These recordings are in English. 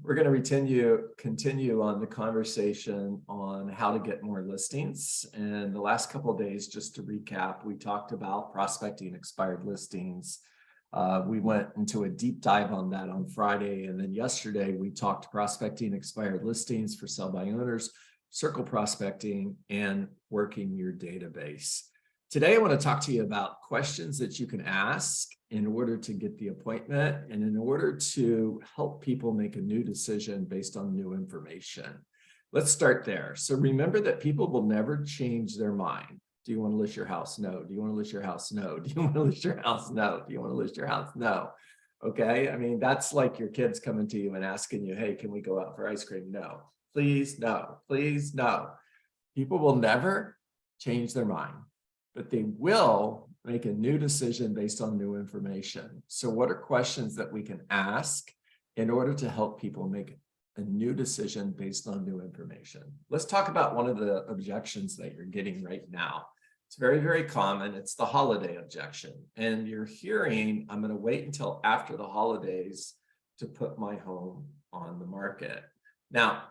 We're going to continue on the conversation on how to get more listings. And the last couple of days, just to recap, we talked about prospecting expired listings. We went into a deep dive on that on Friday. And then yesterday, we talked prospecting expired listings for sell by owners, circle prospecting, and working your database. Today, I want to talk to you about questions that you can ask in order to get the appointment and in order to help people make a new decision based on new information. Let's start there. So remember that people will never change their mind. Do you want to list your house? No. Do you want to list your house? No. Do you want to list your house? No. Do you want to list your house? No. Okay. I mean, that's like your kids coming to you and asking you, hey, can we go out for ice cream? No. Please, no. Please, no. People will never change their mind, but they will make a new decision based on new information. So what are questions that we can ask in order to help people make a new decision based on new information? Let's talk about one of the objections that you're getting right now. It's very, very common. It's the holiday objection. And you're hearing, I'm going to wait until after the holidays to put my home on the market. Now,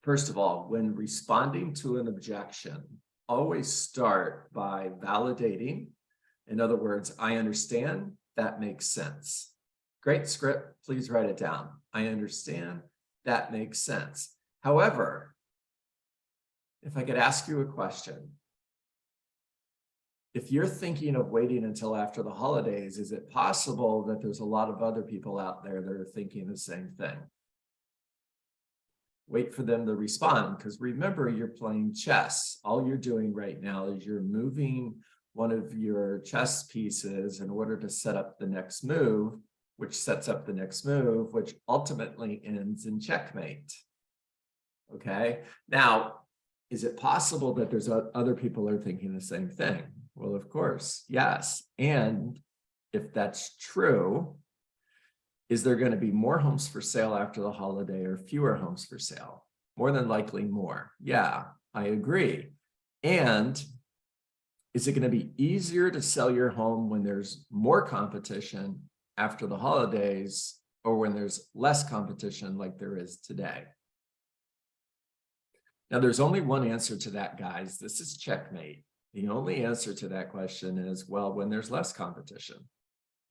first of all, when responding to an objection, always start by validating. In other words, I understand, that makes sense. Great script, please write it down. I understand, that makes sense. However, if I could ask you a question, if you're thinking of waiting until after the holidays, is it possible that there's a lot of other people out there that are thinking the same thing? Wait for them to respond, because remember, you're playing chess. All you're doing right now is you're moving one of your chess pieces in order to set up the next move, which sets up the next move, which ultimately ends in checkmate. Okay. Now, is it possible that there's other people are thinking the same thing? Well, of course, yes. And if that's true, is there going to be more homes for sale after the holiday or fewer homes for sale? More than likely more. Yeah, I agree. And is it going to be easier to sell your home when there's more competition after the holidays or when there's less competition like there is today? Now, there's only one answer to that, guys. This is checkmate. The only answer to that question is, well, when there's less competition.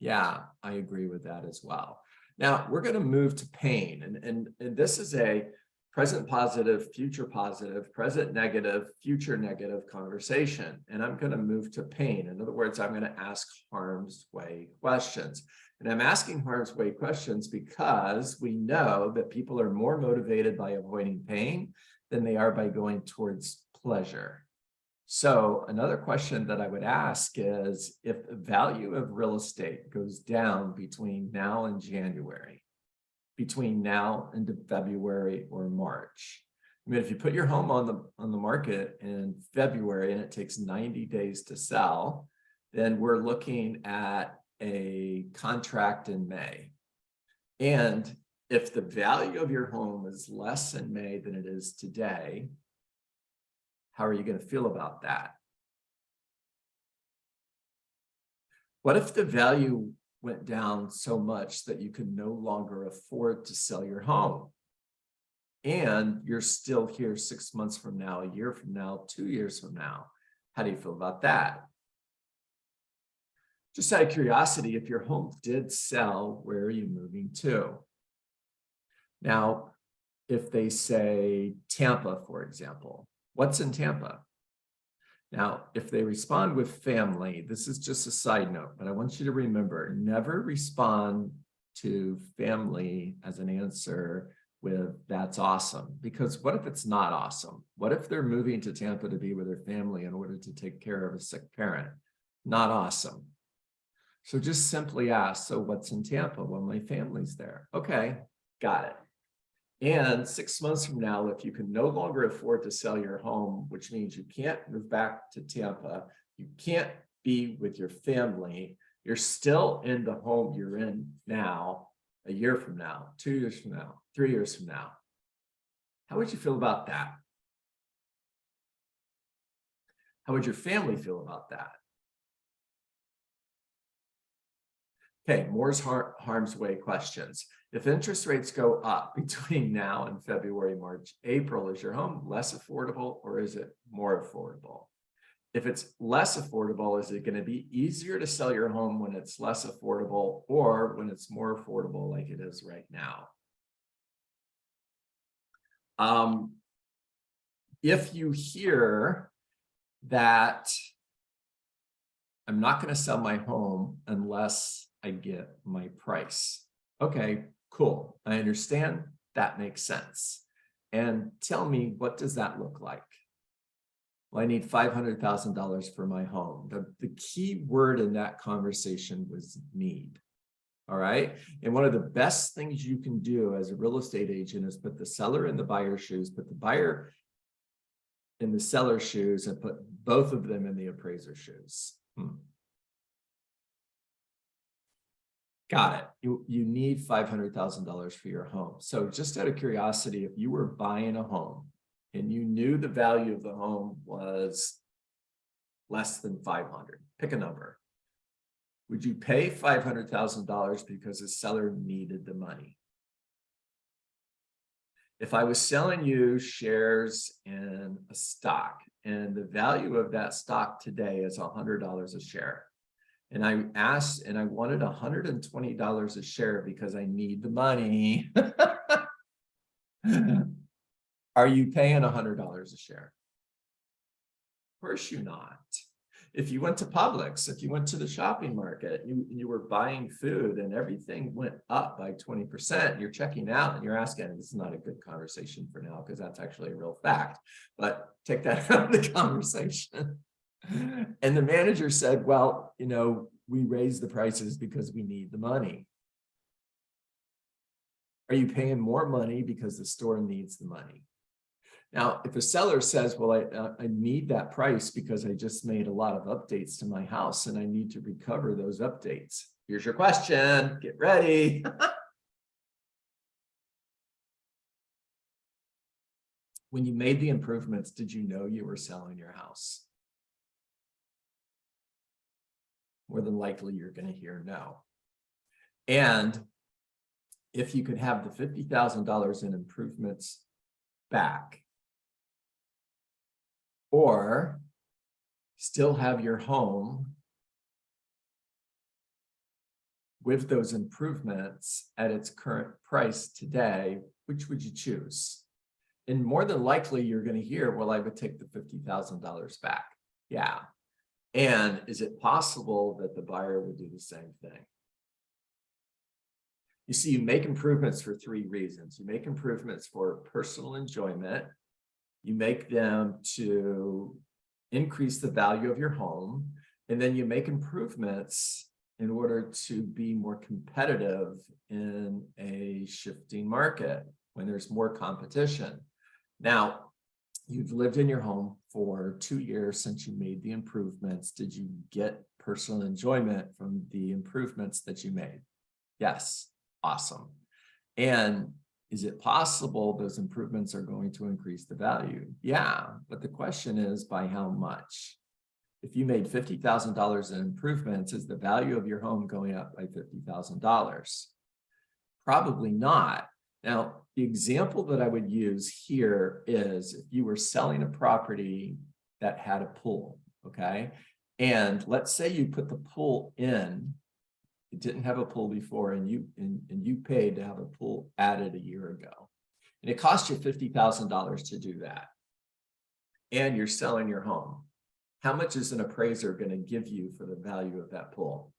Yeah, I agree with that as well. Now, we're going to move to pain. And this is a present positive, future positive, present negative, future negative conversation. And I'm going to move to pain. In other words, I'm going to ask harm's way questions. And I'm asking harm's way questions because we know that people are more motivated by avoiding pain than they are by going towards pleasure. So another question that I would ask is, if the value of real estate goes down between now and January, between now and February or March, I mean, if you put your home on the market in February and it takes 90 days to sell, then we're looking at a contract in May. And if the value of your home is less in May than it is today, how are you going to feel about that? What if the value went down so much that you could no longer afford to sell your home? And you're still here 6 months from now, a year from now, 2 years from now. How do you feel about that? Just out of curiosity, if your home did sell, where are you moving to? Now, if they say Tampa, for example, what's in Tampa? Now, if they respond with family, this is just a side note, but I want you to remember, never respond to family as an answer with that's awesome, because what if it's not awesome? What if they're moving to Tampa to be with their family in order to take care of a sick parent? Not awesome. So just simply ask, so what's in Tampa? Well, my family's there. Okay, got it. And 6 months from now, if you can no longer afford to sell your home, which means you can't move back to Tampa, you can't be with your family, you're still in the home you're in now, a year from now, 2 years from now, 3 years from now. How would you feel about that? How would your family feel about that? Okay, Moore's harm's way questions. If interest rates go up between now and February, March, April, is your home less affordable or is it more affordable? If it's less affordable, is it going to be easier to sell your home when it's less affordable or when it's more affordable like it is right now? If you hear that I'm not going to sell my home unless I get my price. Okay, cool. I understand. That makes sense. And tell me, what does that look like? Well, I need $500,000 for my home. The key word in that conversation was need. All right. And one of the best things you can do as a real estate agent is put the seller in the buyer's shoes, put the buyer in the seller's shoes, and put both of them in the appraiser's shoes. Got it. You need $500,000 for your home. So just out of curiosity, if you were buying a home and you knew the value of the home was less than 500, pick a number. Would you pay $500,000 because the seller needed the money? If I was selling you shares in a stock and the value of that stock today is $100 a share, and I asked and I wanted $120 a share because I need the money, are you paying $100 a share? Of course you're not. If you went to Publix, if you went to the shopping market, you were buying food and everything went up by 20%, you're checking out and you're asking, and this is not a good conversation for now because that's actually a real fact, but take that out of the conversation. And the manager said, well, we raised the prices because we need the money. Are you paying more money because the store needs the money? Now, if a seller says, well, I need that price because I just made a lot of updates to my house and I need to recover those updates. Here's your question. Get ready. When you made the improvements, did you know you were selling your house? More than likely, you're going to hear no. And if you could have the $50,000 in improvements back, or still have your home with those improvements at its current price today, which would you choose? And more than likely, you're going to hear, well, I would take the $50,000 back. Yeah. And is it possible that the buyer would do the same thing? You see, you make improvements for three reasons. You make improvements for personal enjoyment. You make them to increase the value of your home, and then you make improvements in order to be more competitive in a shifting market when there's more competition. Now, you've lived in your home for 2 years since you made the improvements. Did you get personal enjoyment from the improvements that you made? Yes. Awesome. And is it possible those improvements are going to increase the value? Yeah, but the question is by how much? If you made $50,000 in improvements, is the value of your home going up by $50,000? Probably not. Now, the example that I would use here is if you were selling a property that had a pool, okay? And let's say you put the pool in. It didn't have a pool before, and you paid to have a pool added a year ago. And it cost you $50,000 to do that. And you're selling your home. How much is an appraiser going to give you for the value of that pool?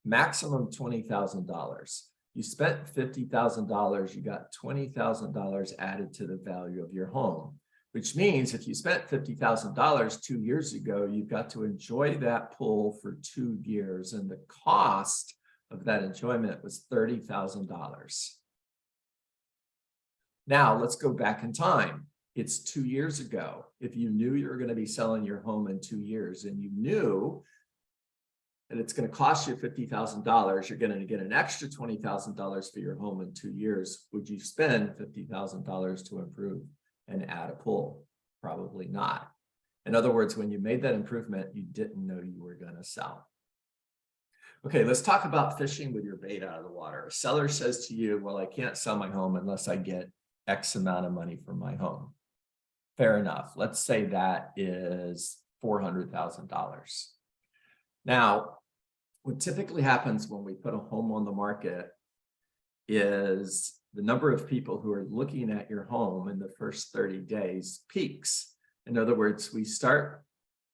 Maximum $20,000. You spent $50,000, you got $20,000 added to the value of your home. Which means if you spent $50,000 2 years ago, you've got to enjoy that pool for 2 years. And the cost of that enjoyment was $30,000. Now let's go back in time. It's 2 years ago. If you knew you were going to be selling your home in 2 years and you knew that it's going to cost you $50,000, you're going to get an extra $20,000 for your home in 2 years. Would you spend $50,000 to improve and add a pool? Probably not. In other words, when you made that improvement, you didn't know you were going to sell. Okay, let's talk about fishing with your bait out of the water. A seller says to you, well, I can't sell my home unless I get X amount of money from my home. Fair enough. Let's say that is $400,000. Now, what typically happens when we put a home on the market is the number of people who are looking at your home in the first 30 days peaks. In other words, we start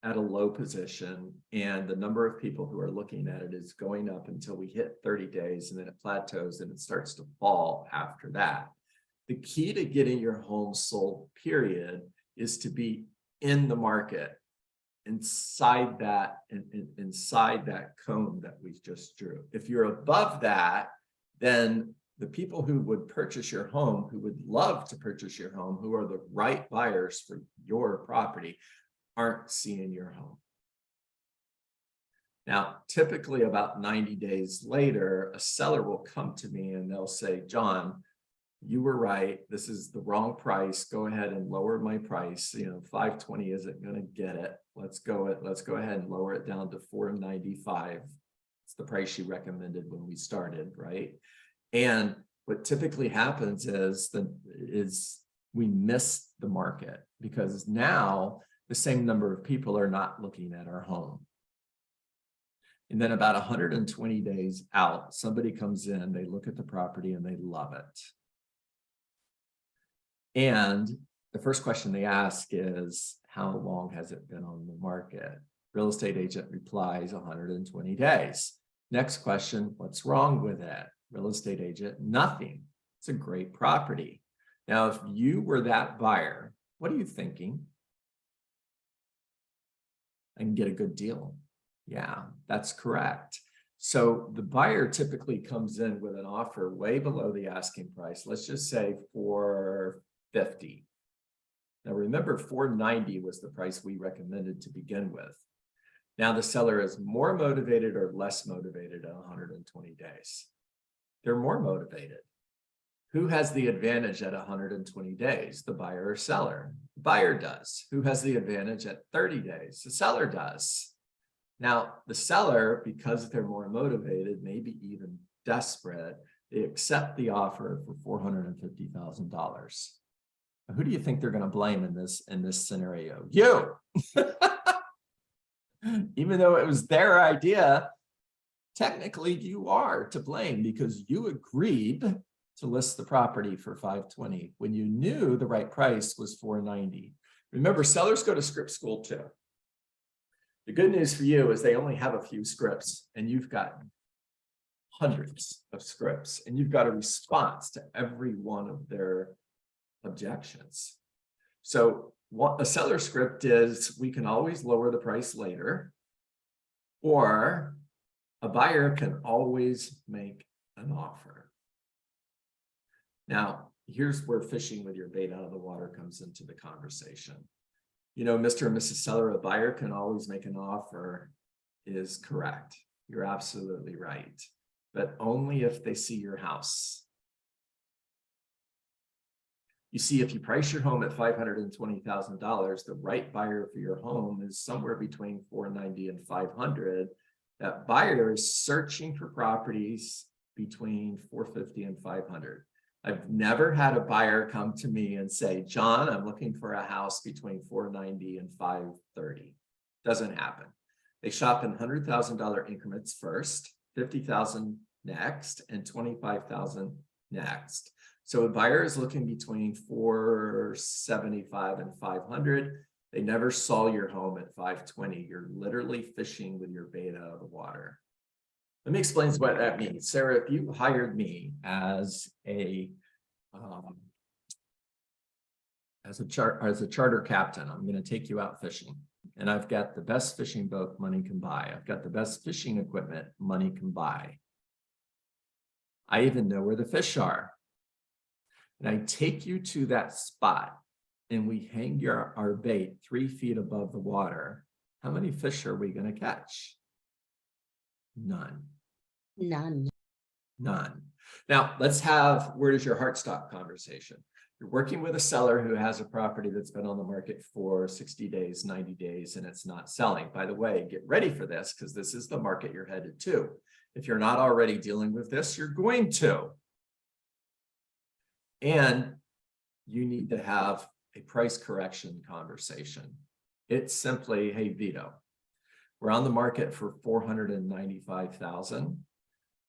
at a low position and the number of people who are looking at it is going up until we hit 30 days, and then it plateaus and it starts to fall after that. The key to getting your home sold, period, is to be in the market inside that cone that we just drew. If you're above that, then the people who would purchase your home, who would love to purchase your home, who are the right buyers for your property, aren't seeing your home. Now, typically about 90 days later, a seller will come to me and they'll say, John, you were right. This is the wrong price. Go ahead and lower my price. 520 isn't going to get it. Let's go ahead and lower it down to 495. It's the price you recommended when we started, right? And what typically happens is we miss the market, because now the same number of people are not looking at our home. And then about 120 days out, somebody comes in, they look at the property and they love it. And the first question they ask is, how long has it been on the market? Real estate agent replies 120 days. Next question, what's wrong with it? Real estate agent, nothing. It's a great property. Now, if you were that buyer, what are you thinking? I can get a good deal. Yeah, that's correct. So the buyer typically comes in with an offer way below the asking price. Let's just say $450. Now remember, $490 was the price we recommended to begin with. Now the seller is more motivated or less motivated at 120 days. They're more motivated. Who has the advantage at 120 days? The buyer or seller? The buyer does. Who has the advantage at 30 days? The seller does. Now, the seller, because they're more motivated, maybe even desperate, they accept the offer for $450,000. Who do you think they're going to blame in this scenario? You! Even though it was their idea, technically you are to blame, because you agreed to list the property for $520 when you knew the right price was $490. Remember, sellers go to script school too. The good news for you is they only have a few scripts, and you've got hundreds of scripts, and you've got a response to every one of their objections. So what a seller script is, we can always lower the price later, or a buyer can always make an offer. Now, here's where fishing with your bait out of the water comes into the conversation. Mr. and Mrs. Seller, a buyer can always make an offer is correct. You're absolutely right, but only if they see your house. You see, if you price your home at $520,000, the right buyer for your home is somewhere between $490,000 and $500,000. That buyer is searching for properties between $450,000 and $500,000. I've never had a buyer come to me and say, John, I'm looking for a house between $490,000 and $530,000. Doesn't happen. They shop in $100,000 increments first, $50,000 next, and $25,000 next. So a buyer is looking between $475,000 and $500,000. They never saw your home at $520,000. You're literally fishing with your bait out of the water. Let me explain what that means. Sarah, if you hired me as a charter captain, I'm going to take you out fishing, and I've got the best fishing boat money can buy. I've got the best fishing equipment money can buy. I even know where the fish are. And I take you to that spot and we hang our bait 3 feet above the water. How many fish are we going to catch? None. None. None. Now let's have, where does your heart stop conversation? You're working with a seller who has a property that's been on the market for 60 days, 90 days, and it's not selling. By the way, get ready for this, because this is the market you're headed to. If you're not already dealing with this, you're going to. And you need to have a price correction conversation. It's simply, hey, Vito, we're on the market for $495,000.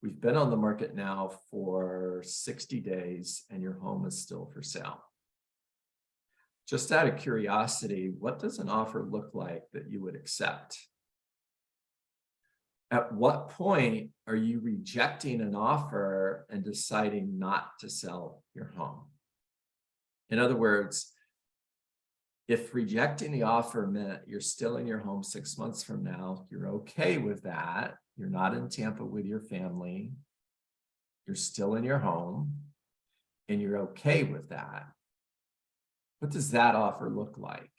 We've been on the market now for 60 days and your home is still for sale. Just out of curiosity, what does an offer look like that you would accept? At what point are you rejecting an offer and deciding not to sell your home? In other words, if rejecting the offer meant you're still in your home 6 months from now, you're okay with that. You're not in Tampa with your family. You're still in your home and you're okay with that. What does that offer look like?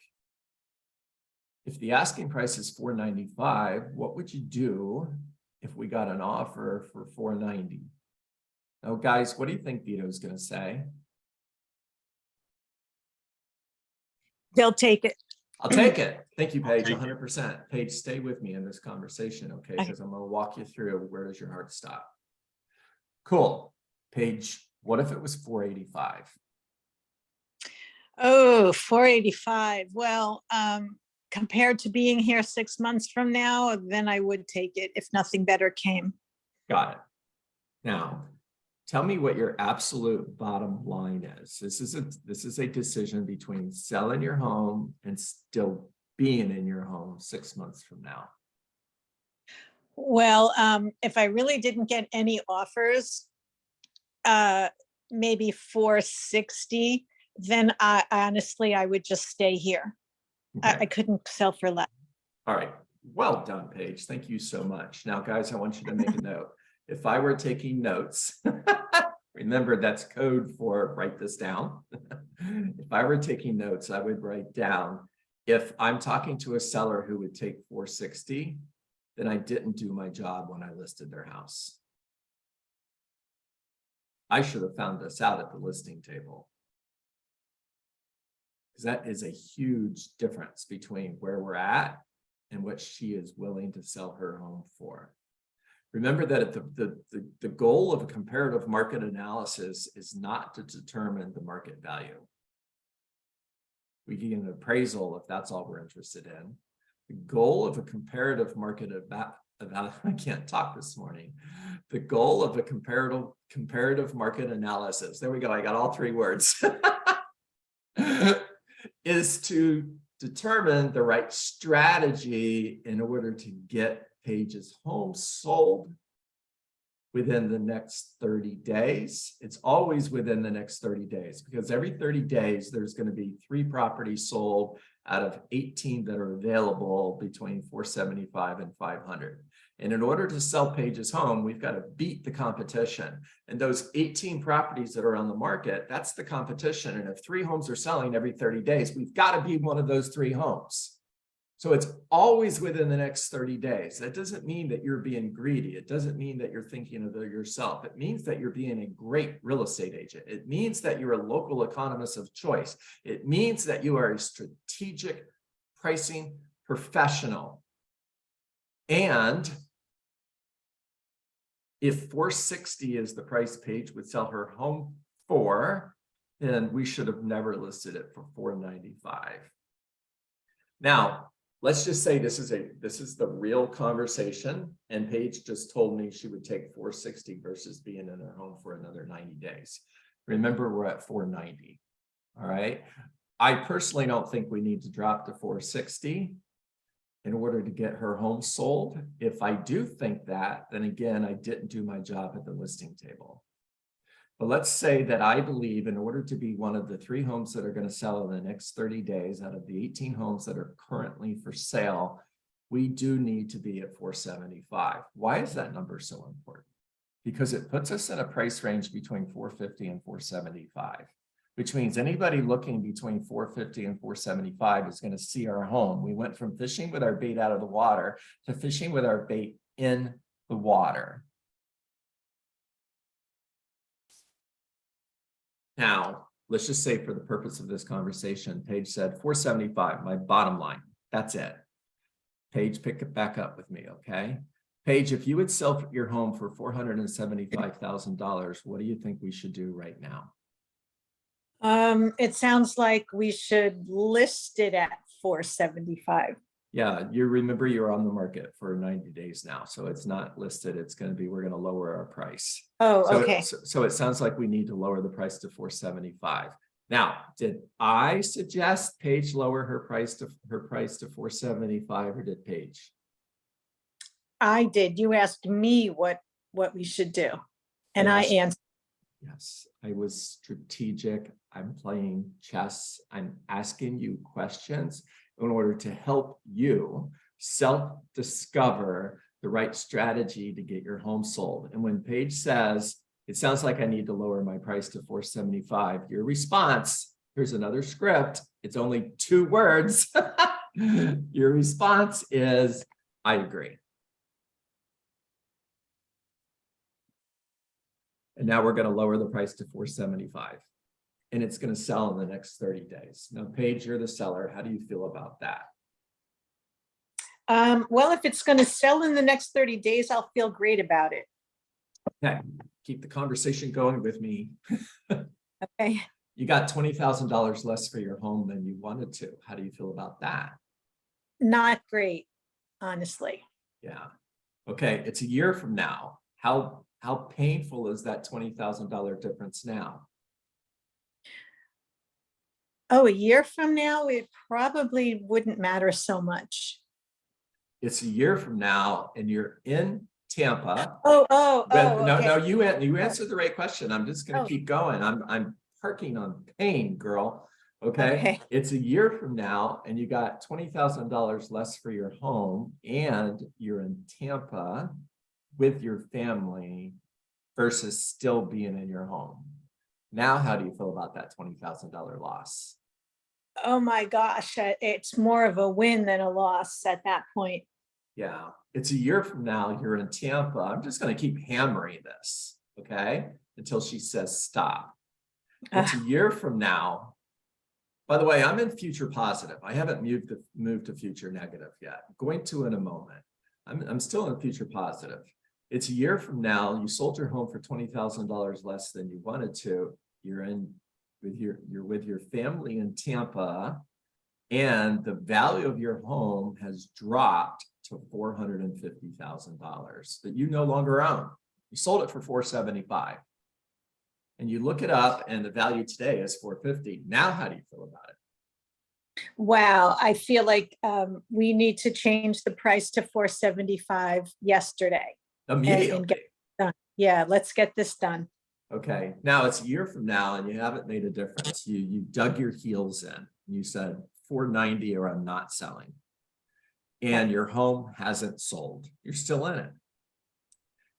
If the asking price is $495, what would you do if we got an offer for $490? Now, guys, what do you think Vito's going to say? They'll take it. I'll take it. Thank you, Paige, 100%. Paige, stay with me in this conversation, okay? Because I'm going to walk you through where does your heart stop. Cool. Paige, what if it was $485? Oh, $485. Well, compared to being here 6 months from now, then I would take it if nothing better came. Got it. Now, tell me what your absolute bottom line is. This is a decision between selling your home and still being in your home 6 months from now. Well, if I really didn't get any offers, maybe $460, then I honestly, I would just stay here. Okay. I couldn't sell for less. All right. Well done, Paige. Thank you so much. Now, guys, I want you to make a note. If I were taking notes, remember that's code for write this down. If I were taking notes, I would write down, if I'm talking to a seller who would take $460, then I didn't do my job when I listed their house. I should have found this out at the listing table. Because that is a huge difference between where we're at and what she is willing to sell her home for. Remember that the goal of a comparative market analysis is not to determine the market value. We get an appraisal if that's all we're interested in. The goal of a comparative market I can't talk this morning. The goal of a comparative market analysis, there we go, I got all three words, is to determine the right strategy in order to get Paige's home sold within the next 30 days. It's always within the next 30 days because every 30 days, there's going to be 3 properties sold out of 18 that are available between $475 and $500. And in order to sell Paige's home, we've got to beat the competition. And those 18 properties that are on the market, that's the competition. And if 3 homes are selling every 30 days, we've got to be one of those 3 homes. So it's always within the next 30 days. That doesn't mean that you're being greedy. It doesn't mean that you're thinking of yourself. It means that you're being a great real estate agent. It means that you're a local economist of choice. It means that you are a strategic pricing professional. And if $460 is the price Paige would sell her home for, then we should have never listed it for $495. Now, let's just say this is the real conversation, and Paige just told me she would take $460 versus being in her home for another 90 days. Remember, we're at $490. All right. I personally don't think we need to drop to $460 in order to get her home sold. If I do think that, then again, I didn't do my job at the listing table. But let's say that I believe in order to be one of the 3 homes that are going to sell in the next 30 days out of the 18 homes that are currently for sale, we do need to be at $475. Why is that number so important? Because it puts us in a price range between $450 and $475, which means anybody looking between $450 and $475 is going to see our home. We went from fishing with our bait out of the water to fishing with our bait in the water. Now, let's just say for the purpose of this conversation, Paige said $475, my bottom line. That's it. Paige, pick it back up with me, okay? Paige, if you would sell your home for $475,000, what do you think we should do right now? It sounds like we should list it at 475. Yeah, you remember you're on the market for 90 days now, so it's not listed. It's going to be, we're going to lower our price. Oh, So, okay. so it sounds like we need to lower the price to 475. Now, did I suggest Paige lower her price to 475, or did Paige? I did. You asked me what we should do, and I Yes. answered. Yes, I was strategic. I'm playing chess. I'm asking you questions in order to help you self-discover the right strategy to get your home sold. And when Paige says, it sounds like I need to lower my price to 475, your response, here's another script. It's only 2 words. Your response is, I agree. And now we're going to lower the price to 475. And it's going to sell in the next 30 days. Now, Paige, you're the seller. How do you feel about that? Well, if it's going to sell in the next 30 days, I'll feel great about it. Okay, keep the conversation going with me. Okay. You got $20,000 less for your home than you wanted to. How do you feel about that? Not great, honestly. Yeah. Okay, it's a year from now. How painful is that $20,000 difference now? Oh, a year from now, it probably wouldn't matter so much. It's a year from now, and you're in Tampa. No, No, okay. you answered the right question. I'm just going to keep going. I'm parking on pain, girl. Okay. It's a year from now, and you got $20,000 less for your home, and you're in Tampa with your family versus still being in your home. Now, how do you feel about that $20,000 loss? Oh my gosh, it's more of a win than a loss at that point. Yeah, it's a year from now, you're in Tampa. I'm just going to keep hammering this, okay, until she says stop. It's a year from now. By the way, I'm in future positive. I haven't moved to future negative yet. I'm going to in a moment. I'm still in future positive. It's a year from now. You sold your home for $20,000 less than you wanted to. You're with your family in Tampa, and the value of your home has dropped to $450,000 that you no longer own. You sold it for $475. And you look it up, and the value today is $450. Now, how do you feel about it? Wow, I feel like we need to change the price to $475 yesterday. Immediately. And get it done. Yeah, let's get this done. Okay, now it's a year from now, and you haven't made a difference. You dug your heels in. You said 490 or I'm not selling. And your home hasn't sold. You're still in it.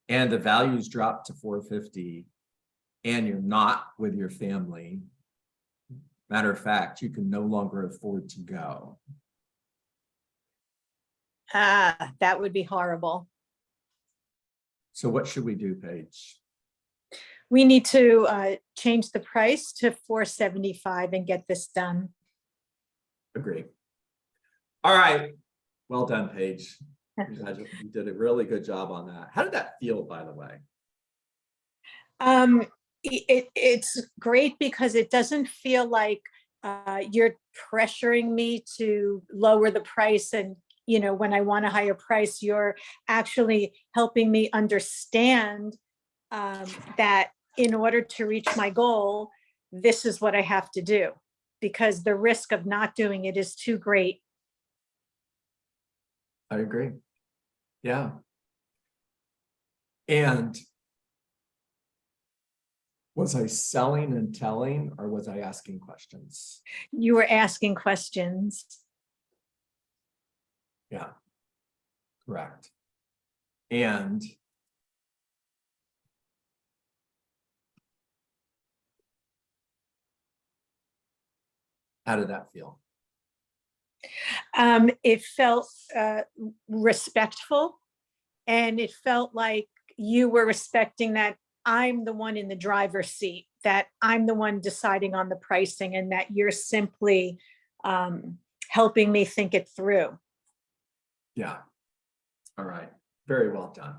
And the value's dropped to 450, and you're not with your family. Matter of fact, you can no longer afford to go. That would be horrible. So what should we do, Paige? We need to change the price to $475 and get this done. Agree. All right. Well done, Paige. You did a really good job on that. How did that feel, by the way? It's great because it doesn't feel like you're pressuring me to lower the price, and when I want a higher price, you're actually helping me understand that in order to reach my goal, this is what I have to do, because the risk of not doing it is too great. I agree. Yeah. And was I selling and telling, or was I asking questions? You were asking questions. Yeah, correct. And how did that feel? It felt respectful, and it felt like you were respecting that I'm the one in the driver's seat, that I'm the one deciding on the pricing, and that you're simply helping me think it through. Yeah. All right. Very well done.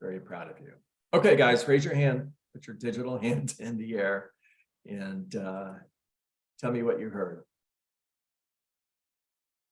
Very proud of you. Okay, guys, raise your hand, put your digital hand in the air and tell me what you heard.